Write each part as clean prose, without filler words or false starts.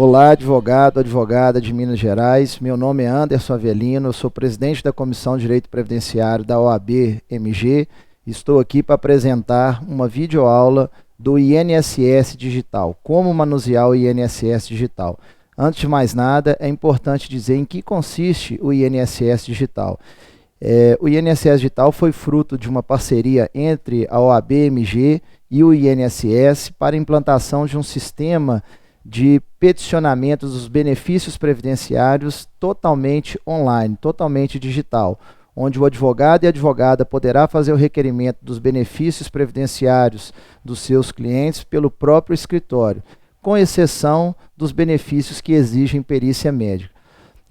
Olá, advogado, advogada de Minas Gerais. Meu nome é Anderson Avelino, eu sou presidente da Comissão de Direito Previdenciário da OAB-MG. Estou aqui para apresentar uma videoaula do INSS Digital, como manusear o INSS Digital. Antes de mais nada, é importante dizer em que consiste o INSS Digital. O INSS Digital foi fruto de uma parceria entre a OAB-MG e o INSS para a implantação de um sistema de peticionamento dos benefícios previdenciários totalmente online, totalmente digital, onde o advogado e a advogada poderá fazer o requerimento dos benefícios previdenciários dos seus clientes pelo próprio escritório, com exceção dos benefícios que exigem perícia médica.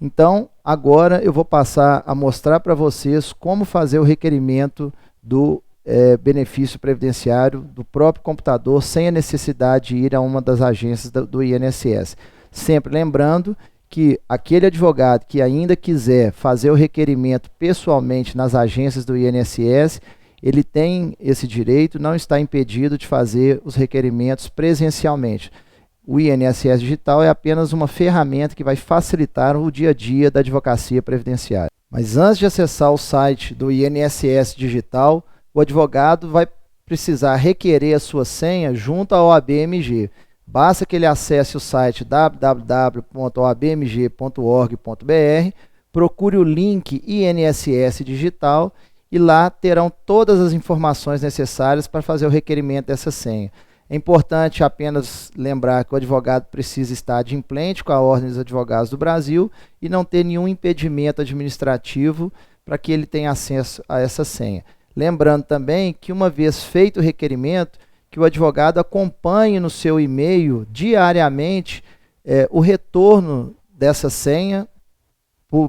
Então, agora eu vou passar a mostrar para vocês como fazer o requerimento do benefício previdenciário do próprio computador, sem a necessidade de ir a uma das agências do INSS. Sempre lembrando que aquele advogado que ainda quiser fazer o requerimento pessoalmente nas agências do INSS, ele tem esse direito, não está impedido de fazer os requerimentos presencialmente. O INSS Digital é apenas uma ferramenta que vai facilitar o dia a dia da advocacia previdenciária. Mas antes de acessar o site do INSS Digital, o advogado vai precisar requerer a sua senha junto à OAB-MG. Basta que ele acesse o site www.oabmg.org.br, procure o link INSS Digital e lá terão todas as informações necessárias para fazer o requerimento dessa senha. É importante apenas lembrar que o advogado precisa estar adimplente com a Ordem dos Advogados do Brasil e não ter nenhum impedimento administrativo para que ele tenha acesso a essa senha. Lembrando também que, uma vez feito o requerimento, que o advogado acompanhe no seu e-mail diariamente o retorno dessa senha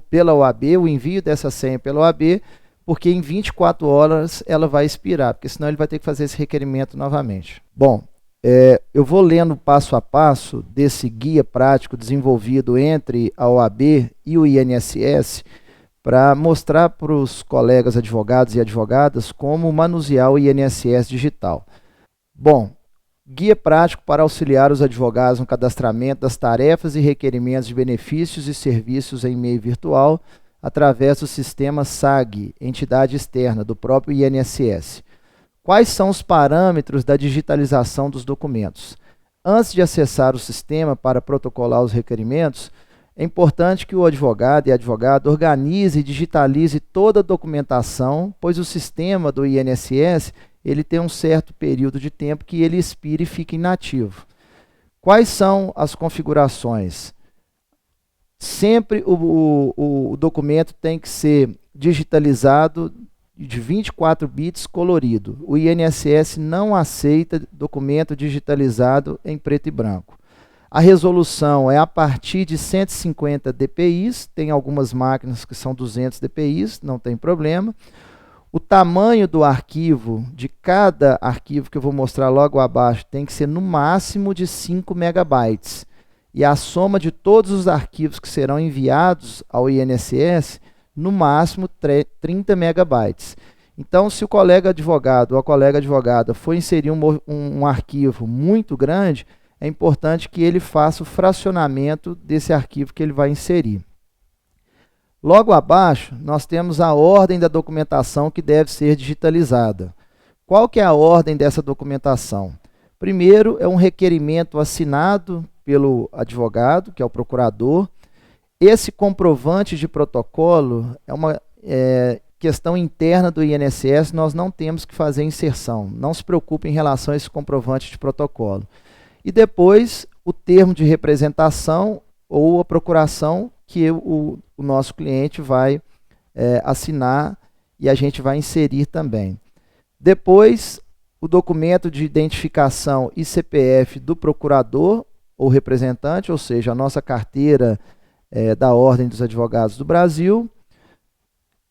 pela OAB, o envio dessa senha pela OAB, porque em 24 horas ela vai expirar, porque senão ele vai ter que fazer esse requerimento novamente. Bom, eu vou lendo passo a passo desse guia prático desenvolvido entre a OAB e o INSS, para mostrar para os colegas advogados e advogadas como manusear o INSS Digital. Bom, guia prático para auxiliar os advogados no cadastramento das tarefas e requerimentos de benefícios e serviços em meio virtual através do sistema SAG, entidade externa do próprio INSS. Quais são os parâmetros da digitalização dos documentos? Antes de acessar o sistema para protocolar os requerimentos, é importante que o advogado e a advogada organize e digitalize toda a documentação, pois o sistema do INSS ele tem um certo período de tempo que ele expira e fica inativo. Quais são as configurações? Sempre o documento tem que ser digitalizado de 24 bits colorido. O INSS não aceita documento digitalizado em preto e branco. A resolução é a partir de 150 dpi, tem algumas máquinas que são 200 dpi, não tem problema. O tamanho do arquivo, de cada arquivo que eu vou mostrar logo abaixo, tem que ser no máximo de 5 megabytes. E a soma de todos os arquivos que serão enviados ao INSS, no máximo 30 megabytes. Então, se o colega advogado ou a colega advogada for inserir um arquivo muito grande, é importante que ele faça o fracionamento desse arquivo que ele vai inserir. Logo abaixo, nós temos a ordem da documentação que deve ser digitalizada. Qual que é a ordem dessa documentação? Primeiro, é um requerimento assinado pelo advogado, que é o procurador. Esse comprovante de protocolo é uma questão interna do INSS, nós não temos que fazer inserção. Não se preocupe em relação a esse comprovante de protocolo. E depois, o termo de representação ou a procuração que o nosso cliente vai assinar e a gente vai inserir também. Depois, o documento de identificação e CPF do procurador ou representante, ou seja, a nossa carteira da Ordem dos Advogados do Brasil.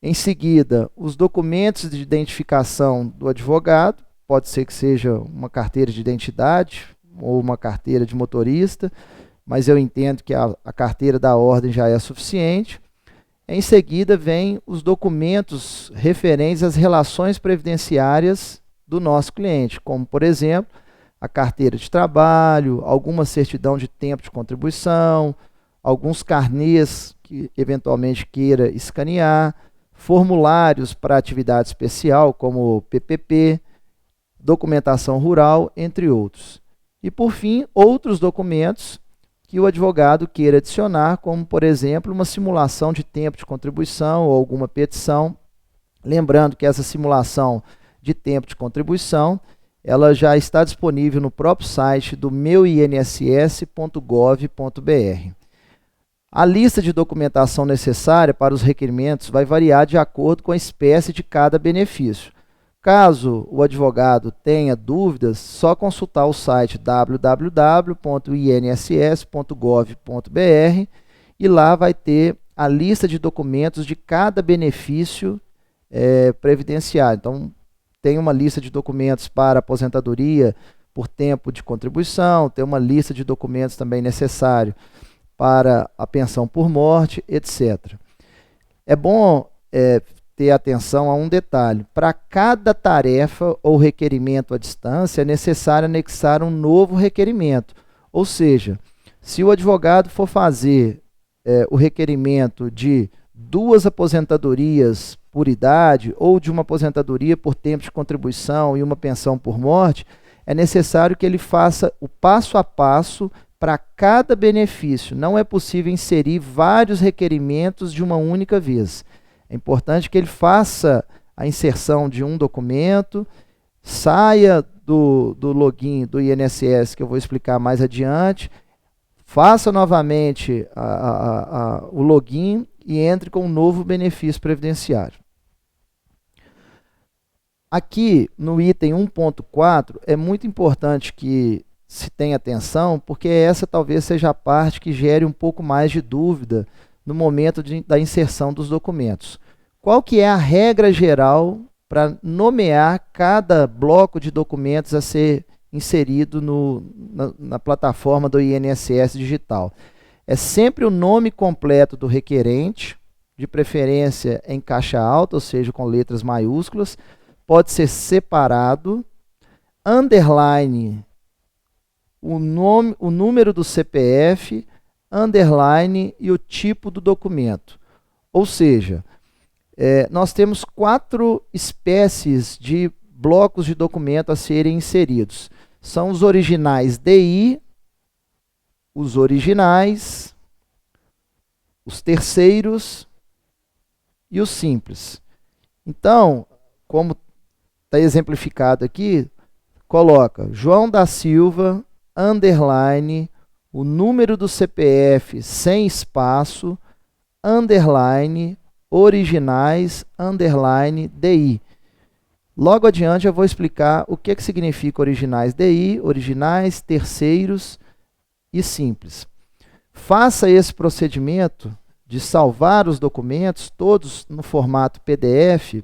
Em seguida, os documentos de identificação do advogado, pode ser que seja uma carteira de identidade ou uma carteira de motorista, mas eu entendo que a carteira da ordem já é suficiente. Em seguida, vem os documentos referentes às relações previdenciárias do nosso cliente, como, por exemplo, a carteira de trabalho, alguma certidão de tempo de contribuição, alguns carnês que eventualmente queira escanear, formulários para atividade especial, como PPP, documentação rural, entre outros. E, por fim, outros documentos que o advogado queira adicionar, como, por exemplo, uma simulação de tempo de contribuição ou alguma petição. Lembrando que essa simulação de tempo de contribuição, ela já está disponível no próprio site do meuinss.gov.br. A lista de documentação necessária para os requerimentos vai variar de acordo com a espécie de cada benefício. Caso o advogado tenha dúvidas, só consultar o site www.inss.gov.br e lá vai ter a lista de documentos de cada benefício previdenciário. Então, tem uma lista de documentos para aposentadoria por tempo de contribuição, tem uma lista de documentos também necessário para a pensão por morte, etc. É bom ter atenção a um detalhe. Para cada tarefa ou requerimento à distância, é necessário anexar um novo requerimento. Ou seja, se o advogado for fazer o requerimento de 2 aposentadorias por idade ou de uma aposentadoria por tempo de contribuição e uma pensão por morte, é necessário que ele faça o passo a passo para cada benefício. Não é possível inserir vários requerimentos de uma única vez. É importante que ele faça a inserção de um documento, saia do login do INSS, que eu vou explicar mais adiante, faça novamente o login e entre com um novo benefício previdenciário. Aqui no item 1.4 é muito importante que se tenha atenção, porque essa talvez seja a parte que gere um pouco mais de dúvida no momento da inserção dos documentos. Qual que é a regra geral para nomear cada bloco de documentos a ser inserido na plataforma do INSS Digital? É sempre o nome completo do requerente, de preferência em caixa alta, ou seja, com letras maiúsculas, pode ser separado, underline o número do CPF, underline e o tipo do documento. Ou seja, nós temos 4 espécies de blocos de documento a serem inseridos. São os originais DI, os originais, os terceiros e os simples. Então, como está exemplificado aqui, coloca João da Silva, underline, o número do CPF sem espaço, underline, originais, underline, DI. Logo adiante eu vou explicar o que significa originais DI, originais, terceiros e simples. Faça esse procedimento de salvar os documentos, todos no formato PDF,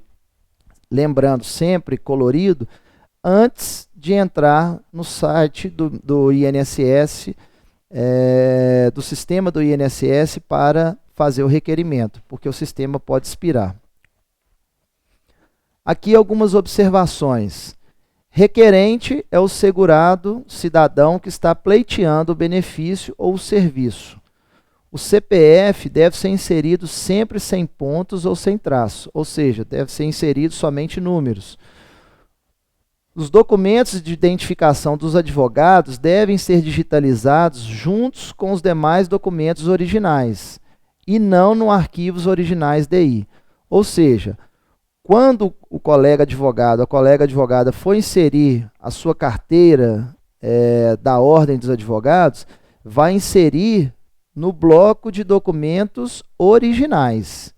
lembrando sempre colorido, antes de entrar no site do INSS, do sistema do INSS para fazer o requerimento, porque o sistema pode expirar. Aqui algumas observações. Requerente é o segurado cidadão que está pleiteando o benefício ou o serviço. O CPF deve ser inserido sempre sem pontos ou sem traço, ou seja, deve ser inserido somente números. Os documentos de identificação dos advogados devem ser digitalizados juntos com os demais documentos originais e não no arquivos originais DI. Ou seja, quando o colega advogado, a colega advogada for inserir a sua carteira da Ordem dos Advogados, vai inserir no bloco de documentos originais.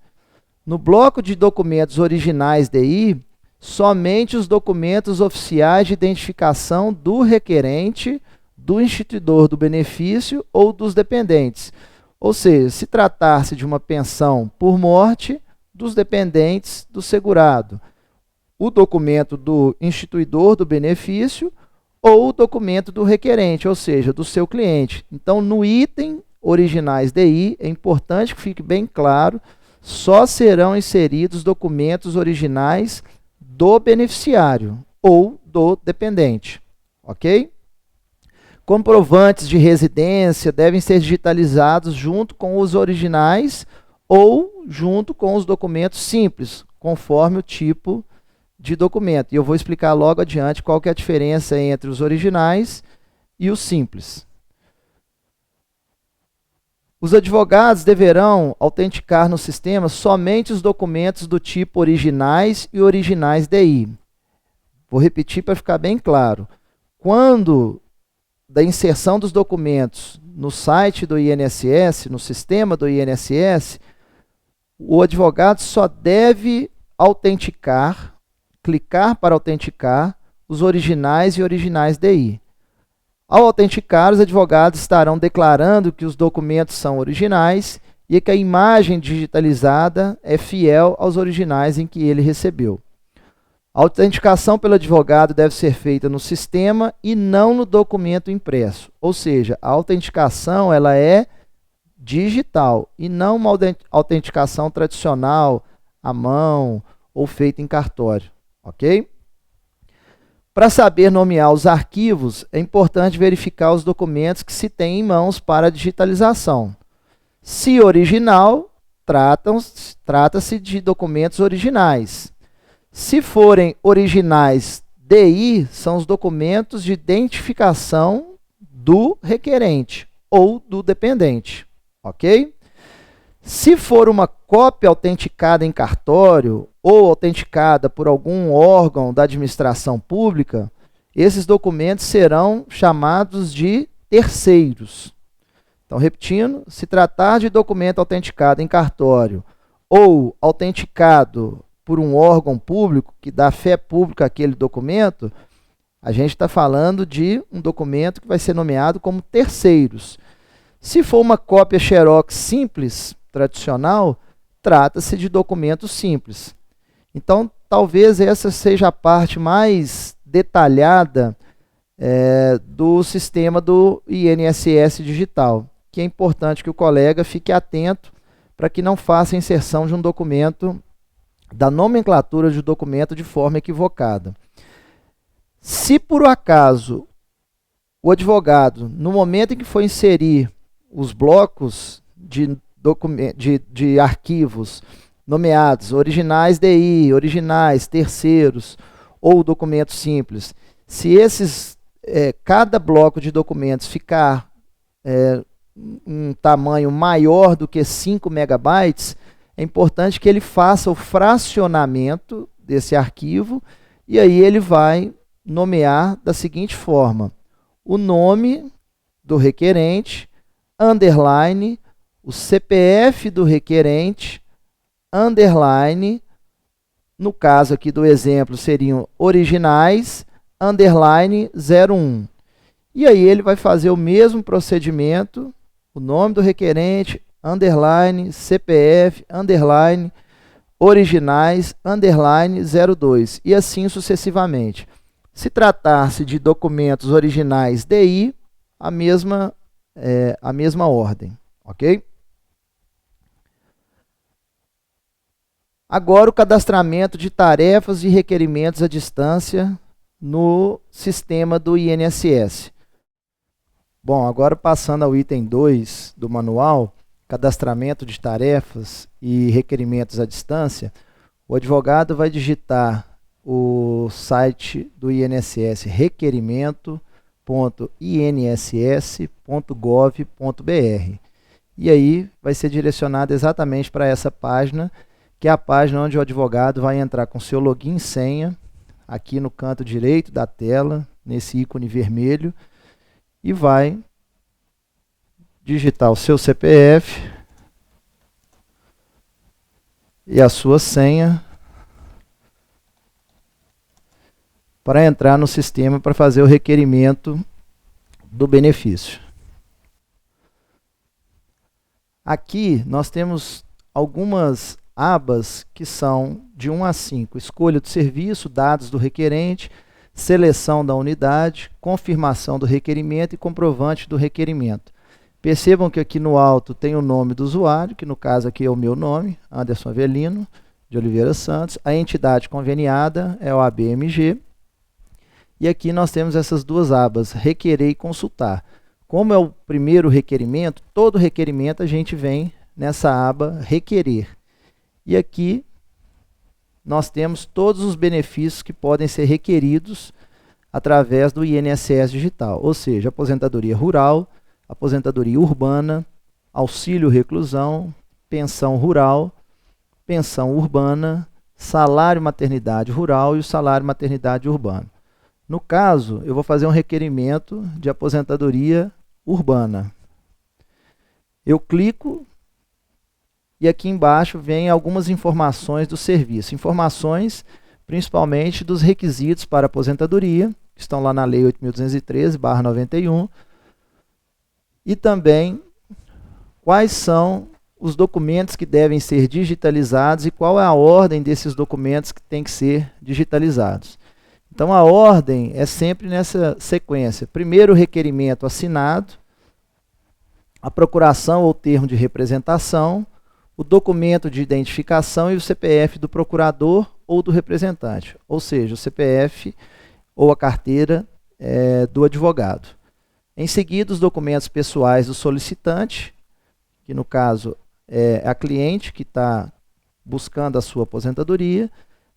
No bloco de documentos originais DI, somente os documentos oficiais de identificação do requerente, do instituidor do benefício ou dos dependentes. Ou seja, se tratar-se de uma pensão por morte, dos dependentes do segurado, o documento do instituidor do benefício ou o documento do requerente, ou seja, do seu cliente. Então, no item originais DI, é importante que fique bem claro, só serão inseridos documentos originais do beneficiário ou do dependente, ok? Comprovantes de residência devem ser digitalizados junto com os originais ou junto com os documentos simples, conforme o tipo de documento. E eu vou explicar logo adiante qual que é a diferença entre os originais e os simples. Os advogados deverão autenticar no sistema somente os documentos do tipo originais e originais DI. Vou repetir para ficar bem claro. Quando da inserção dos documentos no site do INSS, no sistema do INSS, o advogado só deve autenticar, clicar para autenticar os originais e originais DI. Ao autenticar, os advogados estarão declarando que os documentos são originais e que a imagem digitalizada é fiel aos originais em que ele recebeu. A autenticação pelo advogado deve ser feita no sistema e não no documento impresso. Ou seja, a autenticação ela é digital e não uma autenticação tradicional, à mão ou feita em cartório. Ok? Para saber nomear os arquivos, é importante verificar os documentos que se tem em mãos para digitalização. Se original, trata-se de documentos originais. Se forem originais DI, são os documentos de identificação do requerente ou do dependente, ok? Se for uma cópia autenticada em cartório ou autenticada por algum órgão da administração pública, esses documentos serão chamados de terceiros. Então, repetindo, se tratar de documento autenticado em cartório ou autenticado por um órgão público que dá fé pública àquele documento, a gente está falando de um documento que vai ser nomeado como terceiros. Se for uma cópia xerox simples, tradicional, trata-se de documento simples. Então, talvez essa seja a parte mais detalhada do sistema do INSS digital, que é importante que o colega fique atento para que não faça a inserção de um documento, da nomenclatura de documento de forma equivocada. Se por acaso o advogado, no momento em que for inserir os blocos de arquivos nomeados originais DI, originais, terceiros ou documento simples, se cada bloco de documentos ficar um tamanho maior do que 5 megabytes, é importante que ele faça o fracionamento desse arquivo e aí ele vai nomear da seguinte forma: o nome do requerente, underline, o CPF do requerente, underline, no caso aqui do exemplo seriam originais, underline 01. E aí ele vai fazer o mesmo procedimento, o nome do requerente, underline, CPF, underline, originais, underline 02, e assim sucessivamente. Se tratar-se de documentos originais DI, a mesma ordem, ok? Agora o cadastramento de tarefas e requerimentos à distância no sistema do INSS. Bom, agora passando ao item 2 do manual, cadastramento de tarefas e requerimentos à distância, o advogado vai digitar o site do INSS requerimento.inss.gov.br. E aí vai ser direcionado exatamente para essa página, que é a página onde o advogado vai entrar com seu login e senha, aqui no canto direito da tela, nesse ícone vermelho, e vai digitar o seu CPF e a sua senha para entrar no sistema para fazer o requerimento do benefício. Aqui nós temos algumas abas que são de 1 a 5. Escolha do serviço, dados do requerente, seleção da unidade, confirmação do requerimento e comprovante do requerimento. Percebam que aqui no alto tem o nome do usuário, que no caso aqui é o meu nome, Anderson Avelino de Oliveira Santos. A entidade conveniada é o ABMG. E aqui nós temos essas duas abas, requerer e consultar. Como é o primeiro requerimento, todo requerimento a gente vem nessa aba requerer. E aqui nós temos todos os benefícios que podem ser requeridos através do INSS digital, ou seja, aposentadoria rural, aposentadoria urbana, auxílio reclusão, pensão rural, pensão urbana, salário maternidade rural e o salário maternidade urbano. No caso, eu vou fazer um requerimento de aposentadoria urbana. Eu clico e aqui embaixo vem algumas informações do serviço. Informações principalmente dos requisitos para aposentadoria, que estão lá na Lei 8.213/91, e também quais são os documentos que devem ser digitalizados e qual é a ordem desses documentos que têm que ser digitalizados. Então, a ordem é sempre nessa sequência. Primeiro, o requerimento assinado, a procuração ou termo de representação, o documento de identificação e o CPF do procurador ou do representante, ou seja, o CPF ou a carteira do advogado. Em seguida, os documentos pessoais do solicitante, que no caso é a cliente que está buscando a sua aposentadoria.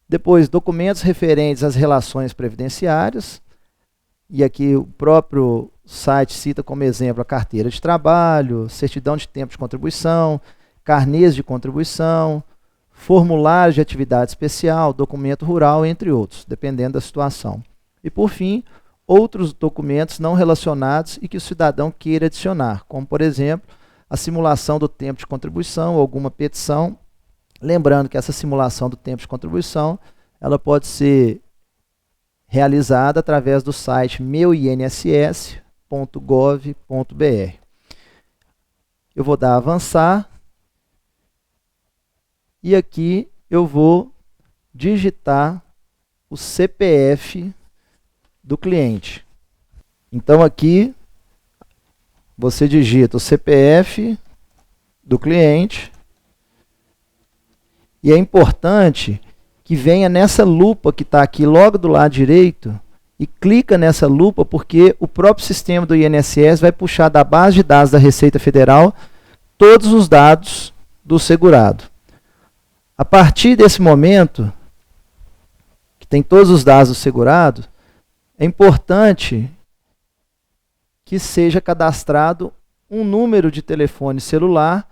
Depois, documentos referentes às relações previdenciárias, e aqui o próprio site cita como exemplo a carteira de trabalho, certidão de tempo de contribuição, carnês de contribuição, formulário de atividade especial, documento rural, entre outros, dependendo da situação. E, por fim, outros documentos não relacionados e que o cidadão queira adicionar, como, por exemplo, a simulação do tempo de contribuição, alguma petição. Lembrando que essa simulação do tempo de contribuição, ela pode ser realizada através do site meuinss.gov.br. Eu vou dar a avançar e aqui eu vou digitar o CPF do cliente. Então aqui você digita o CPF do cliente e é importante que venha nessa lupa que está aqui logo do lado direito e clica nessa lupa porque o próprio sistema do INSS vai puxar da base de dados da Receita Federal todos os dados do segurado. A partir desse momento, que tem todos os dados do segurado, é importante que seja cadastrado um número de telefone celular,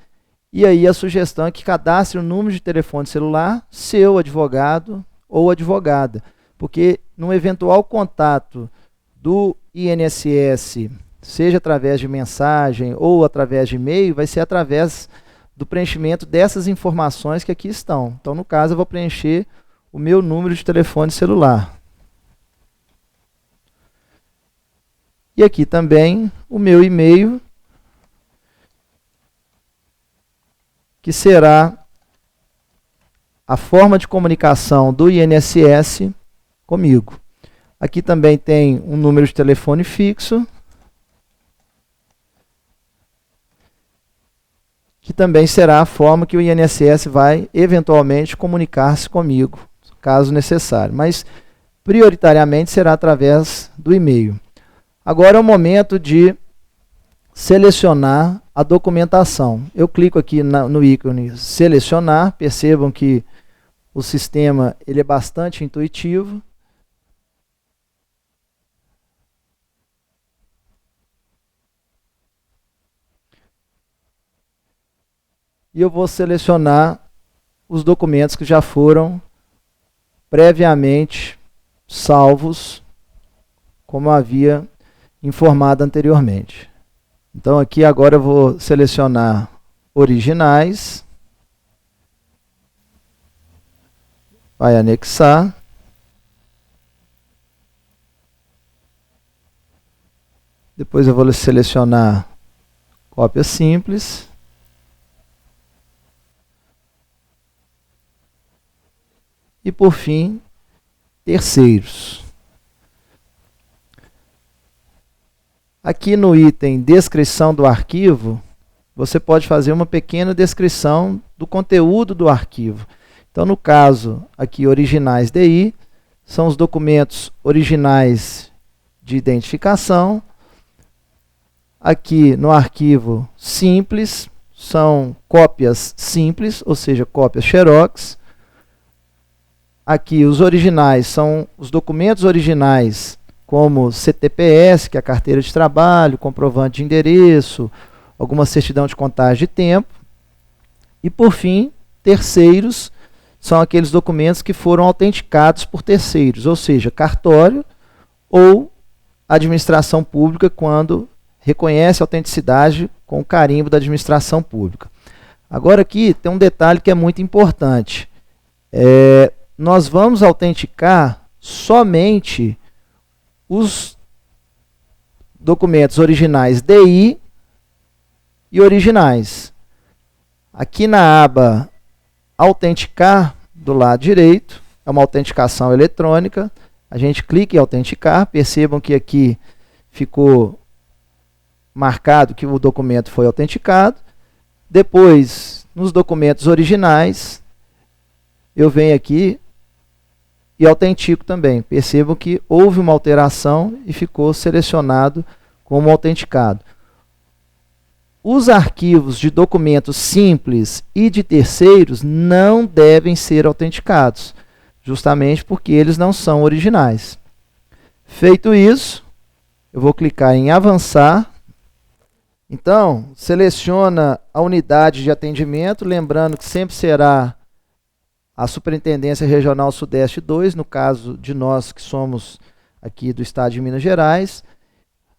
e aí a sugestão é que cadastre o número de telefone celular, seu advogado ou advogada, porque no eventual contato do INSS, seja através de mensagem ou através de e-mail, vai ser através do preenchimento dessas informações que aqui estão. Então, no caso, eu vou preencher o meu número de telefone celular. E aqui também o meu e-mail, que será a forma de comunicação do INSS comigo. Aqui também tem um número de telefone fixo, que também será a forma que o INSS vai eventualmente comunicar-se comigo, caso necessário, mas prioritariamente será através do e-mail. Agora é o momento de selecionar a documentação. Eu clico aqui no ícone selecionar, percebam que o sistema ele é bastante intuitivo. E eu vou selecionar os documentos que já foram previamente salvos, como havia informado anteriormente. Então aqui agora eu vou selecionar originais, vai anexar, depois eu vou selecionar cópia simples, e por fim, terceiros. Aqui no item descrição do arquivo, você pode fazer uma pequena descrição do conteúdo do arquivo. Então, no caso aqui, originais DI, são os documentos originais de identificação. Aqui no arquivo simples, são cópias simples, ou seja, cópias Xerox. Aqui os originais são os documentos originais, como CTPS, que é a carteira de trabalho, comprovante de endereço, alguma certidão de contagem de tempo. E por fim, terceiros são aqueles documentos que foram autenticados por terceiros, ou seja, cartório ou administração pública, quando reconhece a autenticidade com o carimbo da administração pública. Agora aqui tem um detalhe que é muito importante. Nós vamos autenticar somente os documentos originais DI e originais. Aqui na aba Autenticar, do lado direito, é uma autenticação eletrônica. A gente clica em autenticar, percebam que aqui ficou marcado que o documento foi autenticado. Depois, nos documentos originais, eu venho aqui e autentico também. Percebam que houve uma alteração e ficou selecionado como autenticado. Os arquivos de documentos simples e de terceiros não devem ser autenticados, justamente porque eles não são originais. Feito isso, eu vou clicar em avançar. Então, seleciona a unidade de atendimento, lembrando que sempre será a Superintendência Regional Sudeste 2, no caso de nós que somos aqui do estado de Minas Gerais,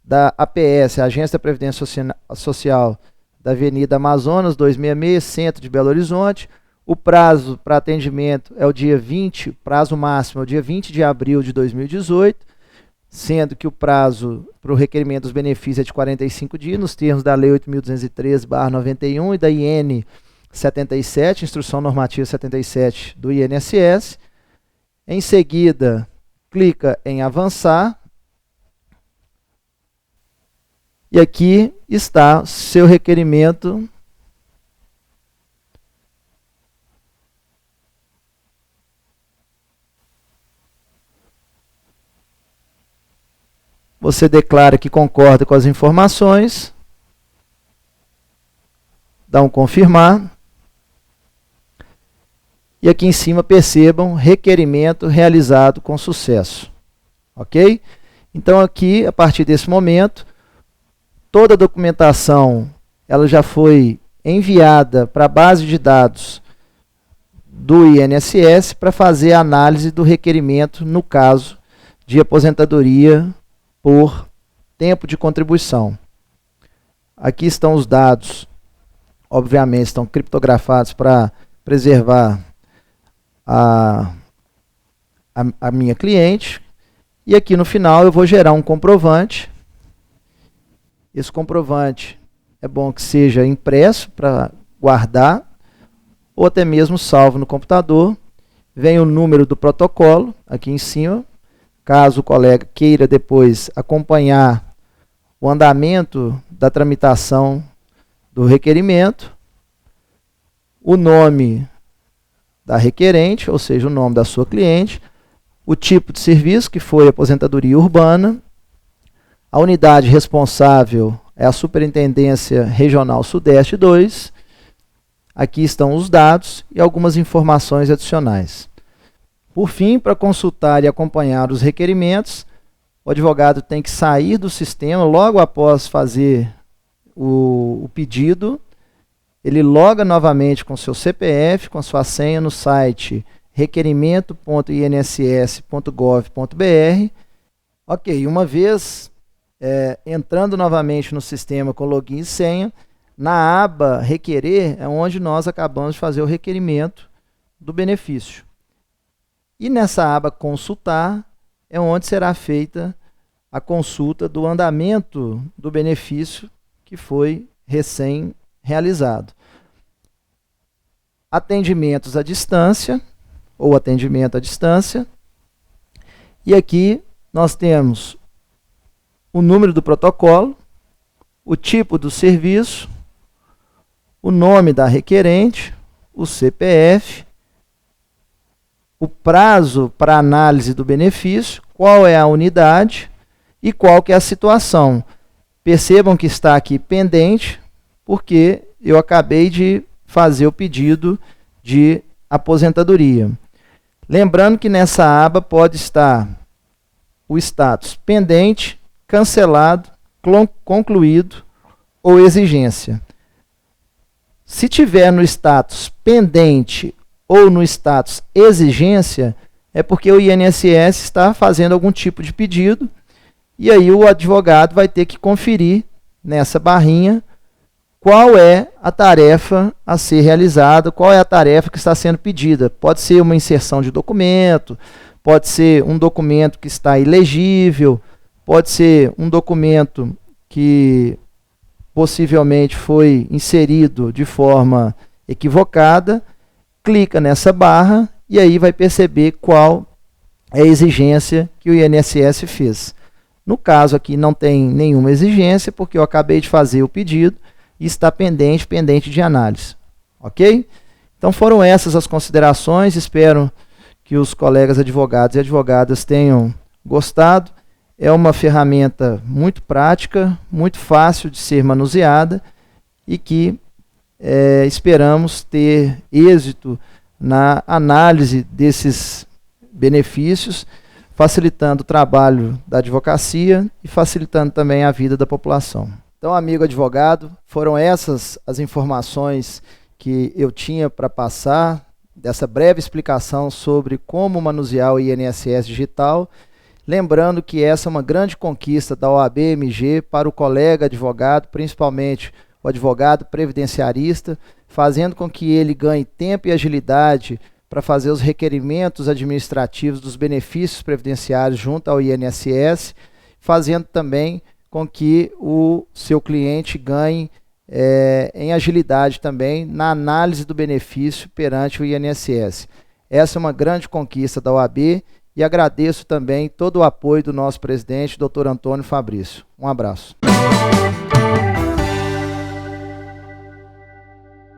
da APS, a Agência da Previdência Social da Avenida Amazonas, 266, centro de Belo Horizonte. O prazo para atendimento é o dia 20, prazo máximo é o dia 20 de abril de 2018, sendo que o prazo para o requerimento dos benefícios é de 45 dias, nos termos da Lei 8.213/91 e da IN 77, Instrução Normativa 77 do INSS. Em seguida, clica em avançar. E aqui está seu requerimento você declara que concorda com as informações, dá um confirmar, e aqui em cima percebam, requerimento realizado com sucesso. Ok? Então aqui, a partir desse momento, toda a documentação ela já foi enviada para a base de dados do INSS para fazer a análise do requerimento no caso de aposentadoria por tempo de contribuição. Aqui estão os dados, obviamente estão criptografados para preservar a minha cliente. E aqui no final eu vou gerar um comprovante. Esse comprovante é bom que seja impresso para guardar, ou até mesmo salvo no computador. Vem o número do protocolo aqui em cima, caso o colega queira depois acompanhar o andamento da tramitação do requerimento, o nome da requerente, ou seja, o nome da sua cliente, o tipo de serviço, que foi aposentadoria urbana, a unidade responsável é a Superintendência Regional Sudeste 2. Aqui estão os dados e algumas informações adicionais. Por fim, para consultar e acompanhar os requerimentos, o advogado tem que sair do sistema logo após fazer o pedido. Ele loga novamente com seu CPF, com sua senha no site requerimento.inss.gov.br. Ok, uma vez entrando novamente no sistema com login e senha, na aba requerer é onde nós acabamos de fazer o requerimento do benefício. E nessa aba consultar é onde será feita a consulta do andamento do benefício que foi recém-realizado. Atendimentos à distância, ou atendimento à distância. E aqui nós temos o número do protocolo, o tipo do serviço, o nome da requerente, o CPF, o prazo para análise do benefício, qual é a unidade e qual que é a situação. Percebam que está aqui pendente, porque eu acabei de fazer o pedido de aposentadoria. Lembrando que nessa aba pode estar o status pendente, cancelado, concluído ou exigência. Se tiver no status pendente ou no status exigência, é porque o INSS está fazendo algum tipo de pedido, e aí o advogado vai ter que conferir nessa barrinha qual é a tarefa a ser realizada, qual é a tarefa que está sendo pedida. Pode ser uma inserção de documento, pode ser um documento que está ilegível, pode ser um documento que possivelmente foi inserido de forma equivocada. Clica nessa barra e aí vai perceber qual é a exigência que o INSS fez. No caso aqui não tem nenhuma exigência, porque eu acabei de fazer o pedido e está pendente de análise. Ok? Então foram essas as considerações, espero que os colegas advogados e advogadas tenham gostado. É uma ferramenta muito prática, muito fácil de ser manuseada e que esperamos ter êxito na análise desses benefícios, facilitando o trabalho da advocacia e facilitando também a vida da população. Então, amigo advogado, foram essas as informações que eu tinha para passar, dessa breve explicação sobre como manusear o INSS digital. Lembrando que essa é uma grande conquista da OAB-MG para o colega advogado, principalmente o advogado previdenciarista, fazendo com que ele ganhe tempo e agilidade para fazer os requerimentos administrativos dos benefícios previdenciários junto ao INSS, fazendo também com que o seu cliente ganhe em agilidade também na análise do benefício perante o INSS. Essa é uma grande conquista da OAB e agradeço também todo o apoio do nosso presidente, Dr. Antônio Fabrício. Um abraço.